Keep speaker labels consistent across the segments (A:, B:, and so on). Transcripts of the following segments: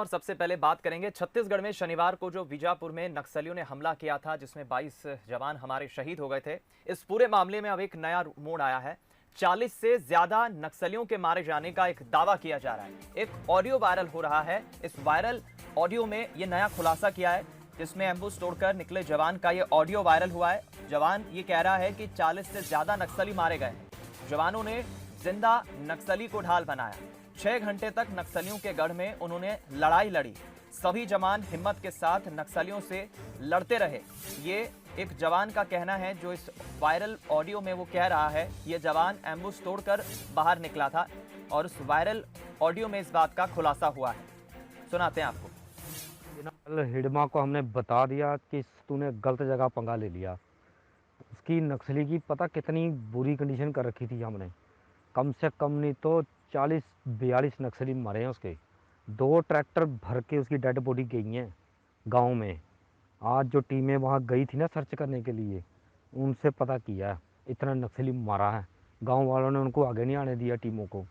A: और सबसे पहले बात करेंगे छत्तीसगढ़ में शनिवार को जो बीजापुर में नक्सलियों ने हमला किया था, जिसमें 22 जवान हमारे शहीद हो गए थे। इस पूरे मामले में अब एक नया मोड़ आया है। 40 से ज्यादा नक्सलियों के मारे जाने का एक दावा किया जा रहा है। एक ऑडियो वायरल हो रहा है। इस वायरल ऑडियो में यह नया खुलासा किया है, जिसमें एम्बुश तोड़कर निकले जवान का यह ऑडियो वायरल हुआ है। जवान ये कह रहा है कि 40 से ज्यादा नक्सली मारे गए हैं। जवानों ने जिंदा नक्सली को ढाल बनाया। 6 घंटे तक नक्सलियों के गढ़ में उन्होंने लड़ाई लड़ी। सभी जवान हिम्मत के साथ नक्सलियों से लड़ते रहे। ये एक जवान का कहना है, जो इस वायरल ऑडियो में वो कह रहा है। ये जवान एम्बुश तोड़कर बाहर निकला था और उस वायरल ऑडियो में इस बात का खुलासा हुआ है। सुनाते हैं आपको।
B: कल हिडमा को हमने बता दिया कि तूने गलत जगह पंगा ले लिया। उसकी नक्सली की पता कितनी बुरी कंडीशन कर रखी थी हमने। कम से कम नहीं तो 40-42 नक्सली मरे हैं उसके। 2 ट्रैक्टर भर के उसकी डेड बॉडी गई हैं गांव में। आज जो टीमें वहां गई थी ना सर्च करने के लिए, उनसे पता किया इतना नक्सली मारा है। गांव वालों ने उनको आगे नहीं आने दिया टीमों को।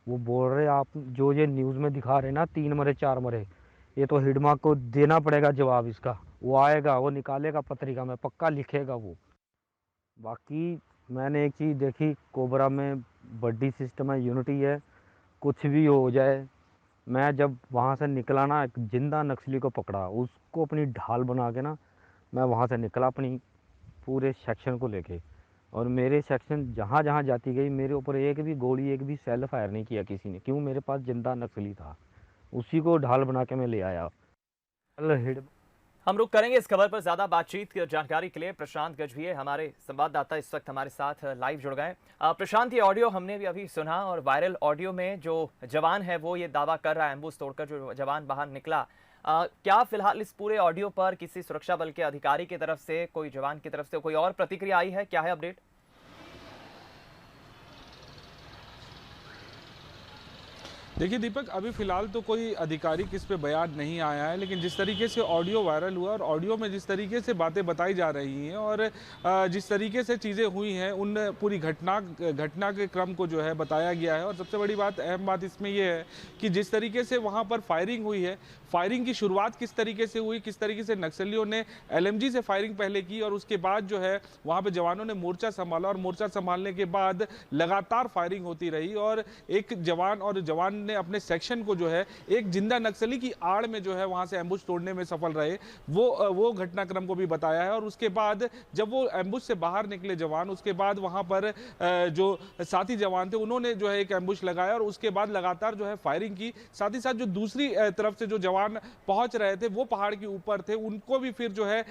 B: वो बोल रहे आप जो ये न्यूज़ में दिखा रहे ना 3 मरे 4 मरे, ये तो हिडमा को देना पड़ेगा जवाब इसका। वो आएगा, वो निकालेगा पत्रिका में, पक्का लिखेगा वो। बाकी मैंने एक चीज़ देखी, कोबरा में बड्डी सिस्टम है, यूनिटी है। कुछ भी हो जाए, मैं जब वहाँ से निकला ना, एक जिंदा नक्सली को पकड़ा, उसको अपनी ढाल बना के ना मैं वहाँ से निकला अपनी पूरे सेक्शन को लेके। और मेरे सेक्शन जहाँ जहाँ जाती गई, मेरे ऊपर एक भी गोली, एक भी सेल फायर नहीं किया किसी ने। क्यों? मेरे पास जिंदा नक्सली था, उसी को ढाल बना के मैं ले आया।
A: हम रुक करेंगे इस खबर पर ज्यादा बातचीत की जानकारी के लिए। प्रशांत गजभिये हमारे संवाददाता इस वक्त हमारे साथ लाइव जुड़ गए। प्रशांत, ये ऑडियो हमने भी अभी सुना और वायरल ऑडियो में जो जवान है वो ये दावा कर रहा है, एम्बुश तोड़कर जो जवान बाहर निकला। क्या फिलहाल इस पूरे ऑडियो पर किसी सुरक्षा बल के अधिकारी की तरफ से, कोई जवान की तरफ से कोई और प्रतिक्रिया आई है? क्या है अपडेट?
C: देखिए दीपक, अभी फिलहाल तो कोई आधिकारिक इस पे बयान नहीं आया है, लेकिन जिस तरीके से ऑडियो वायरल हुआ और ऑडियो में जिस तरीके से बातें बताई जा रही हैं और जिस तरीके से चीज़ें हुई हैं, उन पूरी घटना के क्रम को जो है बताया गया है। और सबसे बड़ी बात, अहम बात इसमें यह है कि जिस तरीके से वहाँ पर फायरिंग हुई है, फायरिंग की शुरुआत किस तरीके से हुई, किस तरीके से नक्सलियों ने LMG से फायरिंग पहले की और उसके बाद जो है वहाँ पर जवानों ने मोर्चा संभाला और मोर्चा संभालने के बाद लगातार फायरिंग होती रही और एक जवान ने अपने सेक्शन को जो है एक जिंदा नक्सली की आड़ में जो है वहां से एम्बुश तोड़ने में सफल रहे। वो घटनाक्रम को भी बताया है। और उसके बाद जब वो एम्बुश से बाहर निकले जवान, उसके बाद वहां पर जो साथी जवान थे उन्होंने जो है एक एम्बुश लगाया और उसके बाद लगातार जो है फायरिंग की। साथ ही साथ जो दूसरी तरफ से जो जवान पहुंच रहे थे, वो पहाड़ के ऊपर थे, उनको भी फिर जो है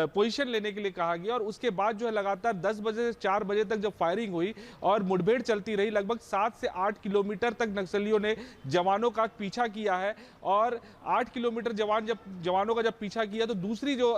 C: पोजीशन लेने के लिए कहा गया। और उसके बाद जो है लगातार 10 बजे से 4 बजे तक जब फायरिंग हुई और मुठभेड़ चलती रही, लगभग 7 से 8 किलोमीटर तक नक्सलियों ने जवानों का पीछा किया है। और 8 किलोमीटर जवानों का जब पीछा किया तो दूसरी जो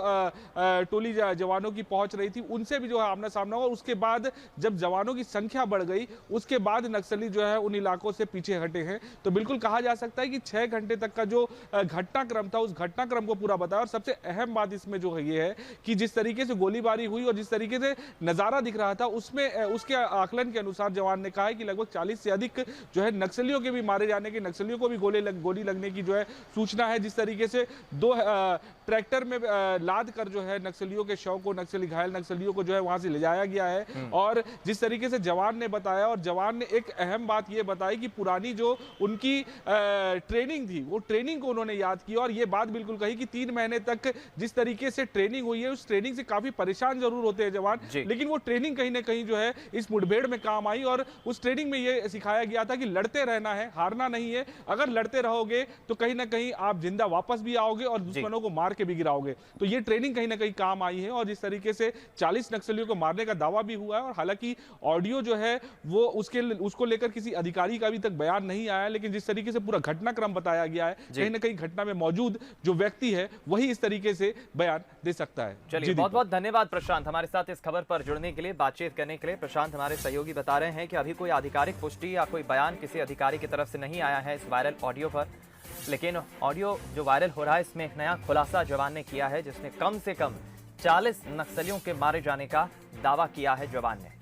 C: टोली जवानों की पहुंच रही थी, उनसे भी जो है आमना सामना हुआ। उसके बाद जब जवानों की संख्या बढ़ गई, उसके बाद नक्सली जो है उन इलाकों से पीछे हटे हैं। तो बिल्कुल कहा जा सकता है कि 6 घंटे तक का जो घटनाक्रम था, उस घटनाक्रम को पूरा बताया। और सबसे अहम बात इसमें जो है ये है कि जिस तरीके से गोलीबारी हुई और जिस तरीके से नजारा दिख रहा था, उसमें उसके आकलन के अनुसार जवान ने कहा है कि लगभग 40 से अधिक जो है नक्सलियों के भी मारे जाने की, नक्सलियों को भी गोली लगने की जो है सूचना है। जिस तरीके से 2 ट्रैक्टर में लाद कर जो है नक्सलियों के शव को, घायल नक्सलियों को जो है वहां से ले जाया गया है। और जिस तरीके से जवान ने बताया, और जवान ने एक अहम बात ये बताई कि पुरानी जो उनकी ट्रेनिंग थी, वो ट्रेनिंग को उन्होंने याद किया और ये बात बिल्कुल कही कि 3 महीने तक जिस तरीके से ट्रेनिंग हुई है, उस ट्रेनिंग से काफी परेशान जरूर होते हैं जवान, लेकिन वो ट्रेनिंग कहीं ना कहीं जो है इस मुठभेड़ में काम आई। और उस ट्रेनिंग में ये सिखाया गया था कि लड़ते रहना है, हारना नहीं है। अगर लड़ते रहोगे तो कहीं ना कहीं आप जिंदा वापस भी आओगे और दुश्मनों को मार के भी गिराओगे। तो ये ट्रेनिंग कहीं ना कहीं काम आई है। और जिस तरीके से 40 नक्सलियों को मारने का दावा भी हुआ है। और हालांकि ऑडियो जो है वो उसको लेकर किसी अधिकारी का अभी तक बयान नहीं आया, लेकिन जिस तरीके से पूरा घटनाक्रम बताया गया है, कहीं ना कहीं घटना में मौजूद जो व्यक्ति है वही इस तरीके से बयान दे सकता है।
A: चलिए, बहुत बहुत धन्यवाद प्रशांत, हमारे साथ इस खबर पर जुड़ने के लिए, बातचीत करने के लिए। प्रशांत हमारे सहयोगी बता रहे हैं कि अभी कोई आधिकारिक पुष्टि या कोई बयान किसी अधिकारी की तरफ से नहीं आया है इस वायरल ऑडियो पर, लेकिन ऑडियो जो वायरल हो रहा है इसमें एक नया खुलासा जवान ने किया है, जिसमें कम से कम 40 नक्सलियों के मारे जाने का दावा किया है जवान ने।